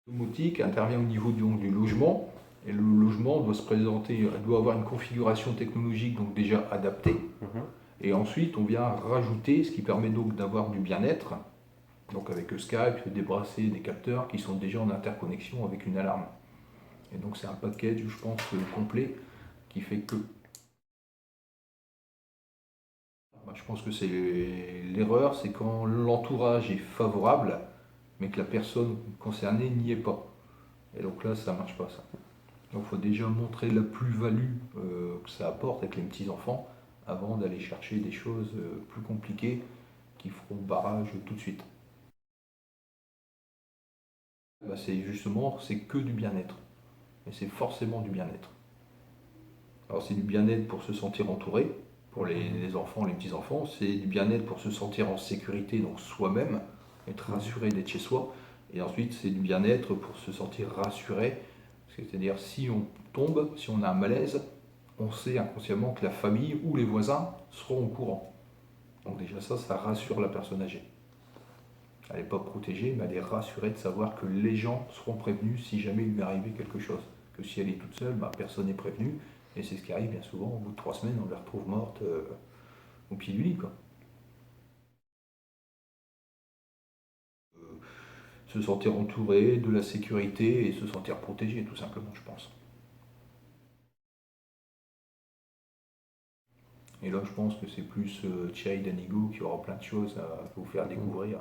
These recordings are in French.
Domotique intervient au niveau du logement, et le logement doit se présenter, doit avoir une configuration technologique donc déjà adaptée. Et ensuite, on vient rajouter ce qui permet donc d'avoir du bien-être, donc avec Skype, des bracelets, des capteurs qui sont déjà en interconnexion avec une alarme. Et donc c'est un package, je pense, complet qui fait que. Je pense que c'est l'erreur, c'est quand l'entourage est favorable, mais que la personne concernée n'y est pas. Et donc là, ça ne marche pas ça. Donc il faut déjà montrer la plus-value que ça apporte avec les petits-enfants avant d'aller chercher des choses plus compliquées qui feront barrage tout de suite. C'est justement, c'est que du bien-être. Et c'est forcément du bien-être. Alors c'est du bien-être pour se sentir entouré, pour les enfants, les petits-enfants. C'est du bien-être pour se sentir en sécurité, donc soi-même, être rassuré d'être chez soi. Et ensuite, c'est du bien-être pour se sentir rassuré. C'est-à-dire, si on tombe, si on a un malaise, on sait inconsciemment que la famille ou les voisins seront au courant. Donc déjà ça rassure la personne âgée. Elle n'est pas protégée, mais elle est rassurée de savoir que les gens seront prévenus si jamais il lui arrivait quelque chose. Que si elle est toute seule, personne n'est prévenu. Et c'est ce qui arrive bien souvent, au bout de 3 semaines, on la retrouve morte au pied du lit. Se sentir entouré, de la sécurité et se sentir protégé, tout simplement, je pense. Et là, je pense que c'est plus Thierry Danigo qui aura plein de choses à vous faire découvrir.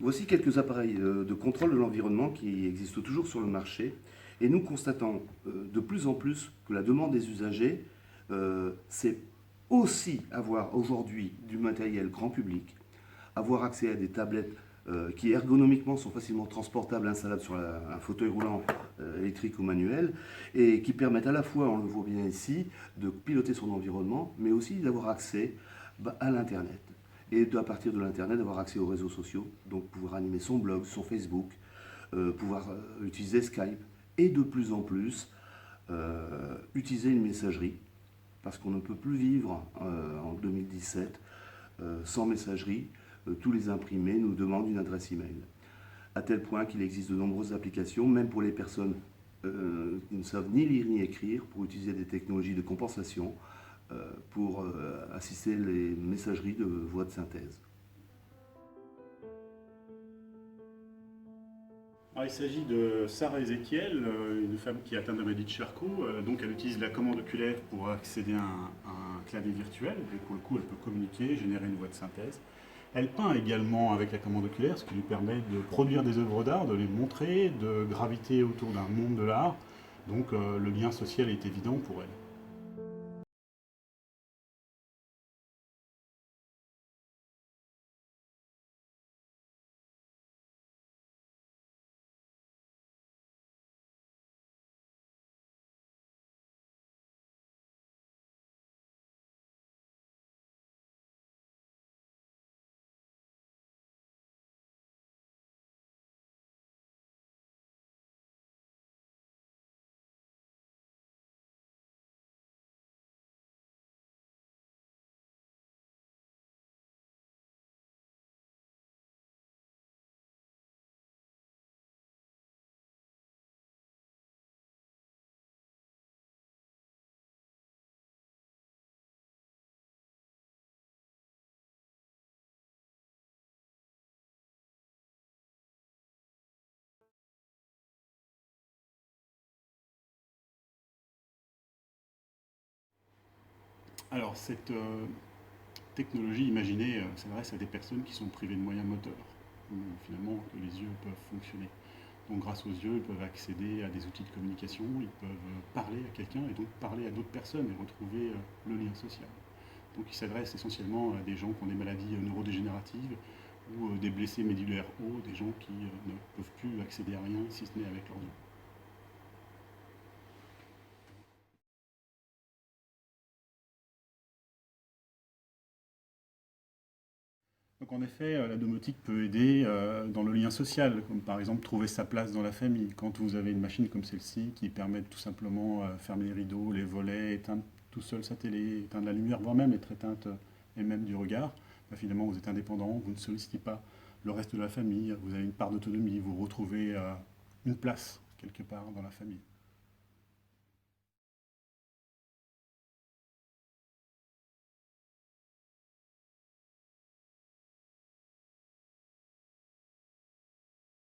Voici quelques appareils de contrôle de l'environnement qui existent toujours sur le marché et nous constatons de plus en plus que la demande des usagers, c'est aussi avoir aujourd'hui du matériel grand public, avoir accès à des tablettes qui ergonomiquement sont facilement transportables, installables sur un fauteuil roulant électrique ou manuel, et qui permettent à la fois, on le voit bien ici, de piloter son environnement, mais aussi d'avoir accès à l'Internet. Et à partir de l'Internet, d'avoir accès aux réseaux sociaux, donc pouvoir animer son blog, son Facebook, pouvoir utiliser Skype, et de plus en plus utiliser une messagerie, parce qu'on ne peut plus vivre en 2017 sans messagerie. Tous les imprimés nous demandent une adresse email. À tel point qu'il existe de nombreuses applications, même pour les personnes qui ne savent ni lire ni écrire, pour utiliser des technologies de compensation pour assister les messageries de voix de synthèse. Alors, il s'agit de Sarah Ezekiel, une femme qui est atteinte de maladie de Charcot. Donc elle utilise la commande oculaire pour accéder à un clavier virtuel. Et pour le coup, elle peut communiquer, générer une voix de synthèse. Elle peint également avec la commande oculaire, ce qui lui permet de produire des œuvres d'art, de les montrer, de graviter autour d'un monde de l'art. Donc le lien social est évident pour elle. Alors cette technologie imaginée s'adresse à des personnes qui sont privées de moyens moteurs, où finalement les yeux peuvent fonctionner. Donc grâce aux yeux, ils peuvent accéder à des outils de communication, ils peuvent parler à quelqu'un et donc parler à d'autres personnes et retrouver le lien social. Donc il s'adresse essentiellement à des gens qui ont des maladies neurodégénératives ou des blessés médulaires hauts, des gens qui ne peuvent plus accéder à rien si ce n'est avec leurs yeux. Donc en effet, la domotique peut aider dans le lien social, comme par exemple trouver sa place dans la famille. Quand vous avez une machine comme celle-ci qui permet de tout simplement fermer les rideaux, les volets, éteindre tout seul sa télé, éteindre la lumière, voire même être éteinte et même du regard, bah, finalement vous êtes indépendant, vous ne sollicitez pas le reste de la famille, vous avez une part d'autonomie, vous retrouvez une place quelque part dans la famille.